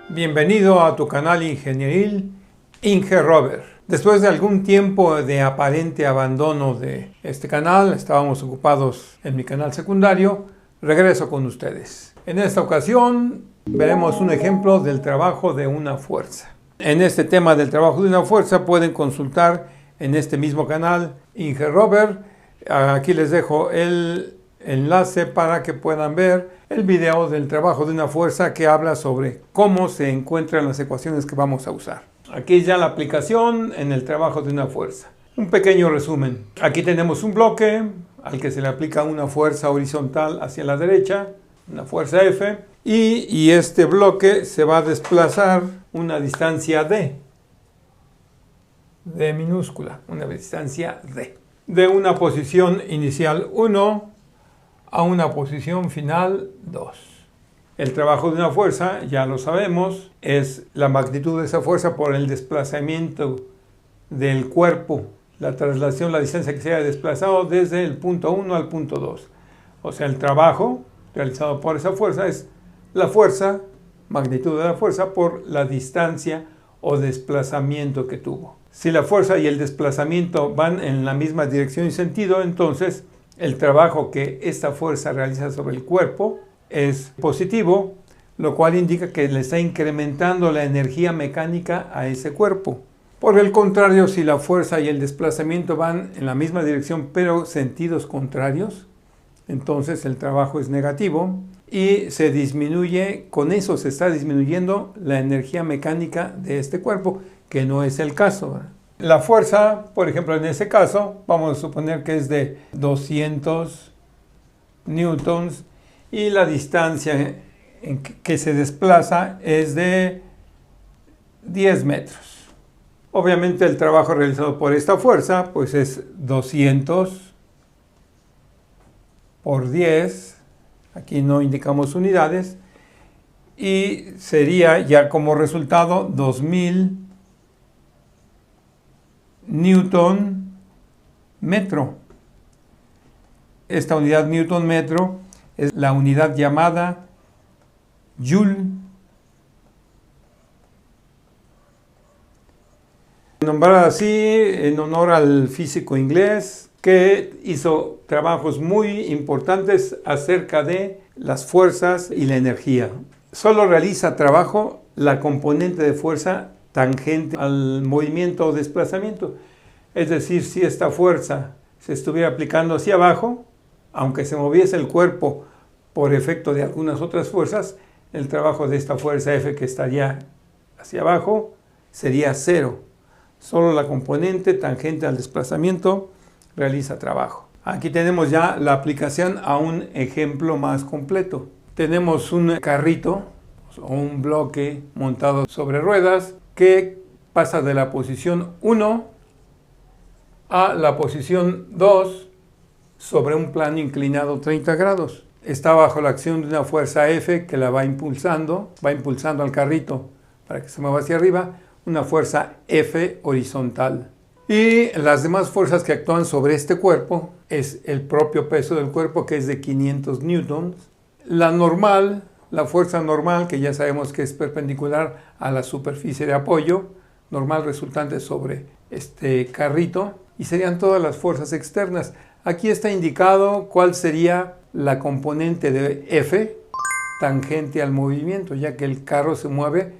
Bienvenido a tu canal ingenieril IngeRover. Después de algún tiempo de aparente abandono de este canal, estábamos ocupados en mi canal secundario, regreso con ustedes. En esta ocasión veremos un ejemplo del trabajo de una fuerza. En este tema del trabajo de una fuerza pueden consultar en este mismo canal IngeRover. Aquí les dejo el enlace para que puedan ver el video del trabajo de una fuerza que habla sobre cómo se encuentran las ecuaciones que vamos a usar. Aquí ya la aplicación en el trabajo de una fuerza. Un pequeño resumen. Aquí tenemos un bloque al que se le aplica una fuerza horizontal hacia la derecha, una fuerza F, y este bloque se va a desplazar una distancia D minúscula, una distancia D, de una posición inicial 1 a una posición final 2. El trabajo de una fuerza, ya lo sabemos, es la magnitud de esa fuerza por el desplazamiento del cuerpo, la traslación, la distancia que se haya desplazado desde el punto 1 al punto 2. O sea, el trabajo realizado por esa fuerza es la fuerza, magnitud de la fuerza por la distancia o desplazamiento que tuvo. Si la fuerza y el desplazamiento van en la misma dirección y sentido, entonces el trabajo que esta fuerza realiza sobre el cuerpo es positivo, lo cual indica que le está incrementando la energía mecánica a ese cuerpo. Por el contrario, si la fuerza y el desplazamiento van en la misma dirección pero sentidos contrarios, entonces el trabajo es negativo y se disminuye, con eso se está disminuyendo la energía mecánica de este cuerpo, que no es el caso, ¿verdad? La fuerza, por ejemplo, en ese caso, vamos a suponer que es de 200 newtons y la distancia en que se desplaza es de 10 metros. Obviamente el trabajo realizado por esta fuerza pues es 200 por 10, aquí no indicamos unidades, y sería ya como resultado 2000 Newton metro. Esta unidad Newton metro es la unidad llamada Joule. Nombrada así en honor al físico inglés que hizo trabajos muy importantes acerca de las fuerzas y la energía. Solo realiza trabajo la componente de fuerza tangente al movimiento o desplazamiento. Es decir, si esta fuerza se estuviera aplicando hacia abajo, aunque se moviese el cuerpo por efecto de algunas otras fuerzas, el trabajo de esta fuerza F que estaría hacia abajo sería cero. Solo la componente tangente al desplazamiento realiza trabajo. Aquí tenemos ya la aplicación a un ejemplo más completo. Tenemos un carrito o un bloque montado sobre ruedas que pasa de la posición 1 a la posición 2 sobre un plano inclinado 30 grados. Está bajo la acción de una fuerza F que la va impulsando al carrito para que se mueva hacia arriba, una fuerza F horizontal. Y las demás fuerzas que actúan sobre este cuerpo es el propio peso del cuerpo, que es de 500 newtons. La normal, la fuerza normal, que ya sabemos que es perpendicular a la superficie de apoyo, normal resultante sobre este carrito, y serían todas las fuerzas externas. Aquí está indicado cuál sería la componente de F tangente al movimiento, ya que el carro se mueve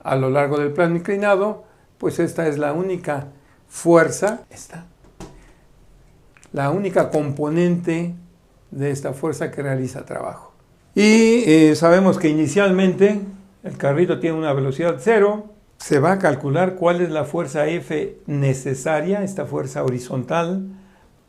a lo largo del plano inclinado, pues esta es la única fuerza, la única componente de esta fuerza que realiza trabajo. Y sabemos que inicialmente el carrito tiene una velocidad 0. Se va a calcular cuál es la fuerza F necesaria, esta fuerza horizontal,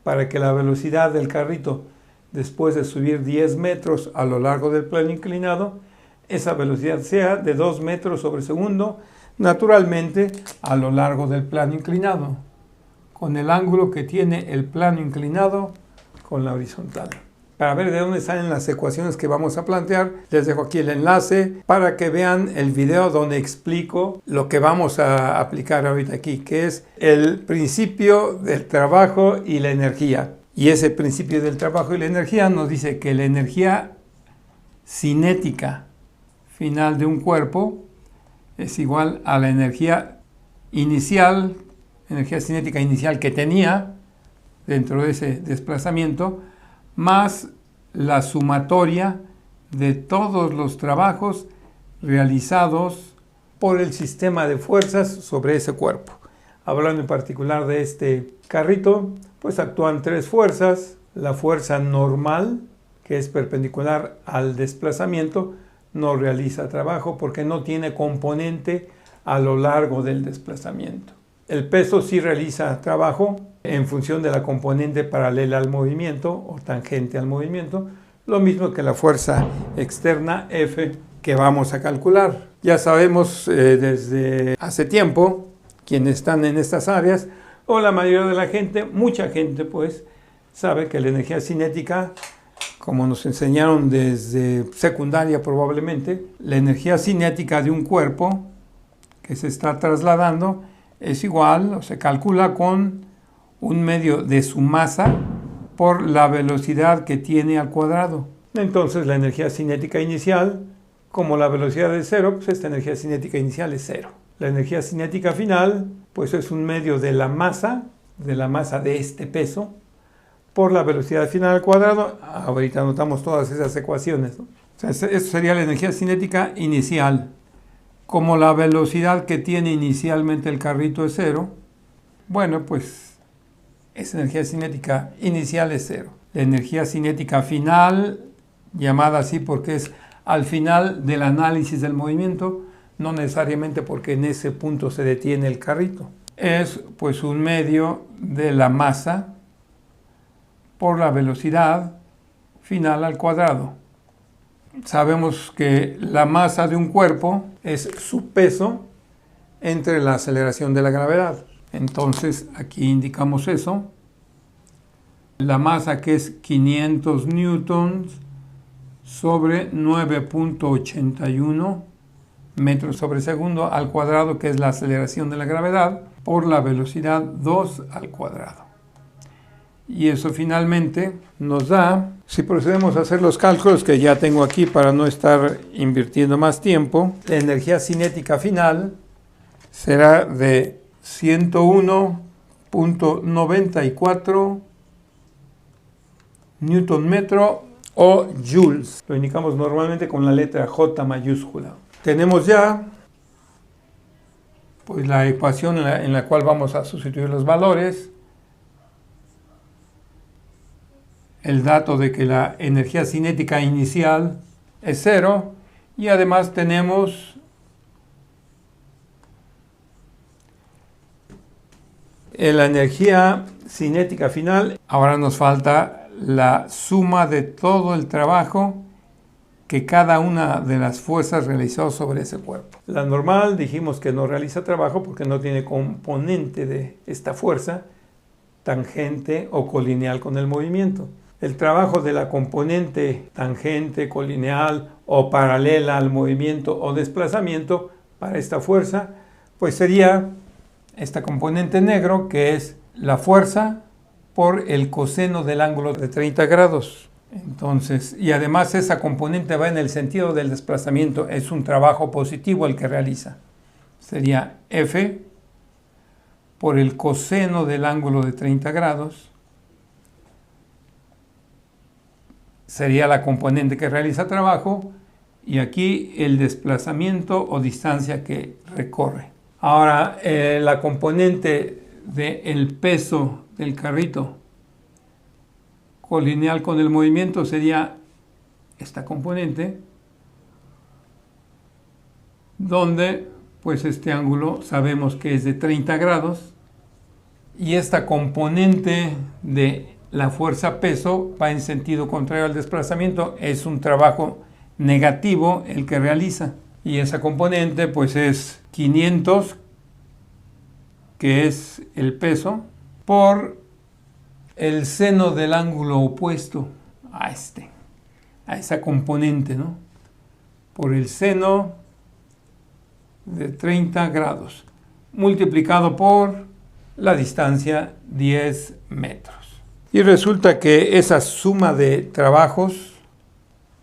para que la velocidad del carrito, después de subir 10 metros a lo largo del plano inclinado, esa velocidad sea de 2 metros sobre segundo, naturalmente a lo largo del plano inclinado, con el ángulo que tiene el plano inclinado con la horizontal. Para ver de dónde salen las ecuaciones que vamos a plantear, les dejo aquí el enlace para que vean el video donde explico lo que vamos a aplicar ahorita aquí, que es el principio del trabajo y la energía. Y ese principio del trabajo y la energía nos dice que la energía cinética final de un cuerpo es igual a la energía inicial, energía cinética inicial que tenía dentro de ese desplazamiento, más la sumatoria de todos los trabajos realizados por el sistema de fuerzas sobre ese cuerpo. Hablando en particular de este carrito, pues actúan tres fuerzas. La fuerza normal, que es perpendicular al desplazamiento, no realiza trabajo porque no tiene componente a lo largo del desplazamiento. El peso sí realiza trabajo en función de la componente paralela al movimiento o tangente al movimiento, lo mismo que la fuerza externa F que vamos a calcular. Ya sabemos desde hace tiempo, quienes están en estas áreas, o la mayoría de la gente, mucha gente pues, sabe que la energía cinética, como nos enseñaron desde secundaria probablemente, la energía cinética de un cuerpo que se está trasladando es igual, o se calcula con un medio de su masa por la velocidad que tiene al cuadrado. Entonces la energía cinética inicial, como la velocidad es cero, pues esta energía cinética inicial es cero. La energía cinética final, pues es un medio de la masa de este peso, por la velocidad final al cuadrado. Ahorita anotamos todas esas ecuaciones, ¿no? O sea, esto sería la energía cinética inicial. Como la velocidad que tiene inicialmente el carrito es cero, bueno, pues esa energía cinética inicial es cero. La energía cinética final, llamada así porque es al final del análisis del movimiento, no necesariamente porque en ese punto se detiene el carrito, es pues un medio de la masa por la velocidad final al cuadrado. Sabemos que la masa de un cuerpo es su peso entre la aceleración de la gravedad. Entonces aquí indicamos eso. La masa, que es 500 newtons sobre 9.81 metros sobre segundo al cuadrado, que es la aceleración de la gravedad, por la velocidad 2 al cuadrado. Y eso finalmente nos da, si procedemos a hacer los cálculos que ya tengo aquí para no estar invirtiendo más tiempo, la energía cinética final será de 101.94 newton metro o joules. Lo indicamos normalmente con la letra J mayúscula. Tenemos ya pues la ecuación en la cual vamos a sustituir los valores. El dato de que la energía cinética inicial es cero y además tenemos la energía cinética final. Ahora nos falta la suma de todo el trabajo que cada una de las fuerzas realizó sobre ese cuerpo. La normal dijimos que no realiza trabajo porque no tiene componente de esta fuerza tangente o colineal con el movimiento. El trabajo de la componente tangente, colineal o paralela al movimiento o desplazamiento para esta fuerza, pues sería esta componente negro, que es la fuerza por el coseno del ángulo de 30 grados. Entonces, y además esa componente va en el sentido del desplazamiento, es un trabajo positivo el que realiza. Sería F por el coseno del ángulo de 30 grados. Sería la componente que realiza trabajo y aquí el desplazamiento o distancia que recorre. Ahora, la componente del peso del carrito colineal con el movimiento sería esta componente, donde pues este ángulo sabemos que es de 30 grados y esta componente de la fuerza peso va en sentido contrario al desplazamiento, es un trabajo negativo el que realiza. Y esa componente pues es 500, que es el peso, por el seno del ángulo opuesto a esa componente, ¿no? Por el seno de 30 grados, multiplicado por la distancia 10 metros. Y resulta que esa suma de trabajos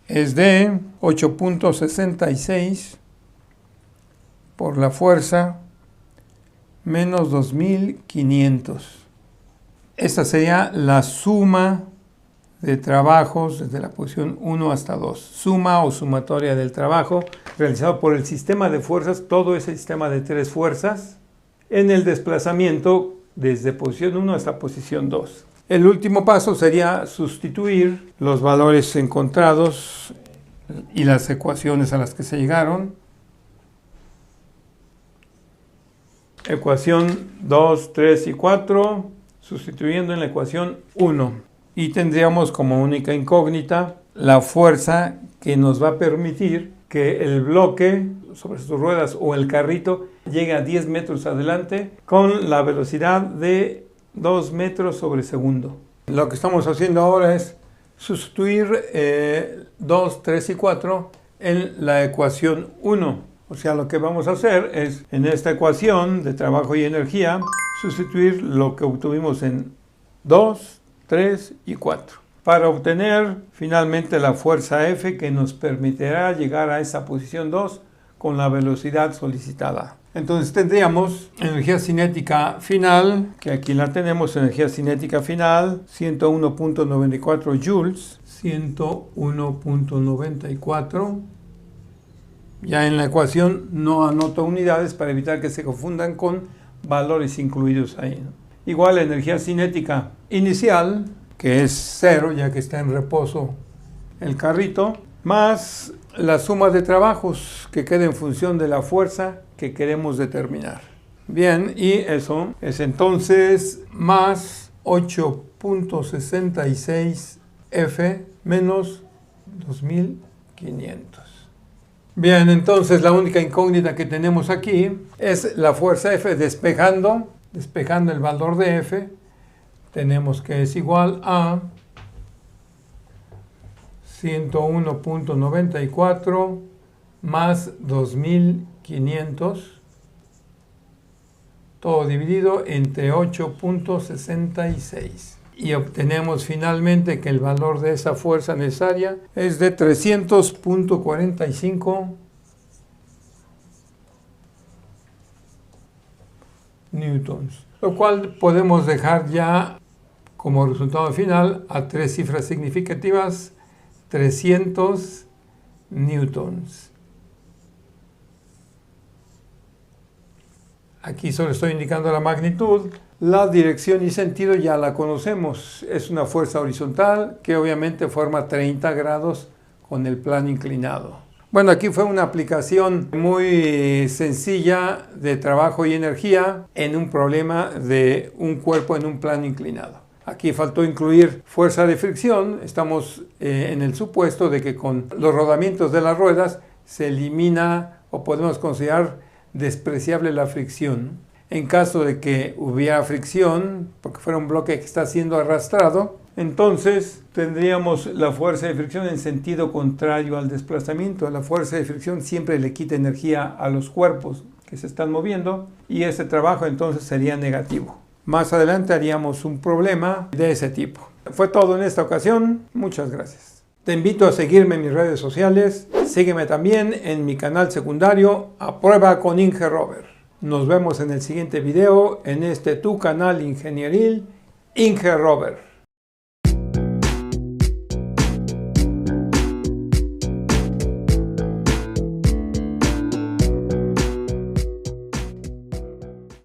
es de 8.66 por la fuerza menos 2500. Esta sería la suma de trabajos desde la posición 1 hasta 2. Suma o sumatoria del trabajo realizado por el sistema de fuerzas, todo ese sistema de 3 fuerzas, en el desplazamiento desde posición 1 hasta posición 2. El último paso sería sustituir los valores encontrados y las ecuaciones a las que se llegaron. Ecuación 2, 3 y 4, sustituyendo en la ecuación 1. Y tendríamos como única incógnita la fuerza que nos va a permitir que el bloque sobre sus ruedas o el carrito llegue a 10 metros adelante con la velocidad de 2 metros sobre segundo. Lo que estamos haciendo ahora es sustituir 2, 3 y 4 en la ecuación 1. O sea, lo que vamos a hacer es, en esta ecuación de trabajo y energía, sustituir lo que obtuvimos en 2, 3 y 4. Para obtener finalmente la fuerza F que nos permitirá llegar a esa posición 2 con la velocidad solicitada. Entonces tendríamos energía cinética final, que aquí la tenemos, energía cinética final, 101.94 joules, 101.94. Ya en la ecuación no anoto unidades para evitar que se confundan con valores incluidos ahí, ¿no? Igual la energía cinética inicial, que es 0 ya que está en reposo el carrito, más la suma de trabajos que queda en función de la fuerza que queremos determinar. Bien, y eso es entonces más 8.66 F menos 2500. Bien, entonces la única incógnita que tenemos aquí es la fuerza F despejando el valor de F. Tenemos que es igual a 101.94 más 2500, todo dividido entre 8.66. Y obtenemos finalmente que el valor de esa fuerza necesaria es de 300.45 newtons, lo cual podemos dejar ya como resultado final a 3 cifras significativas, 300 newtons. Aquí solo estoy indicando la magnitud. La dirección y sentido ya la conocemos. Es una fuerza horizontal que obviamente forma 30 grados con el plano inclinado. Bueno, aquí fue una aplicación muy sencilla de trabajo y energía en un problema de un cuerpo en un plano inclinado. Aquí faltó incluir fuerza de fricción. Estamos en el supuesto de que con los rodamientos de las ruedas se elimina o podemos considerar despreciable la fricción. En caso de que hubiera fricción, porque fuera un bloque que está siendo arrastrado, entonces tendríamos la fuerza de fricción en sentido contrario al desplazamiento. La fuerza de fricción siempre le quita energía a los cuerpos que se están moviendo y ese trabajo entonces sería negativo. Más adelante haríamos un problema de ese tipo. Fue todo en esta ocasión. Muchas gracias. Te invito a seguirme en mis redes sociales. Sígueme también en mi canal secundario A Prueba con Inge Robert. Nos vemos en el siguiente video en este tu canal ingenieril Inge Robert.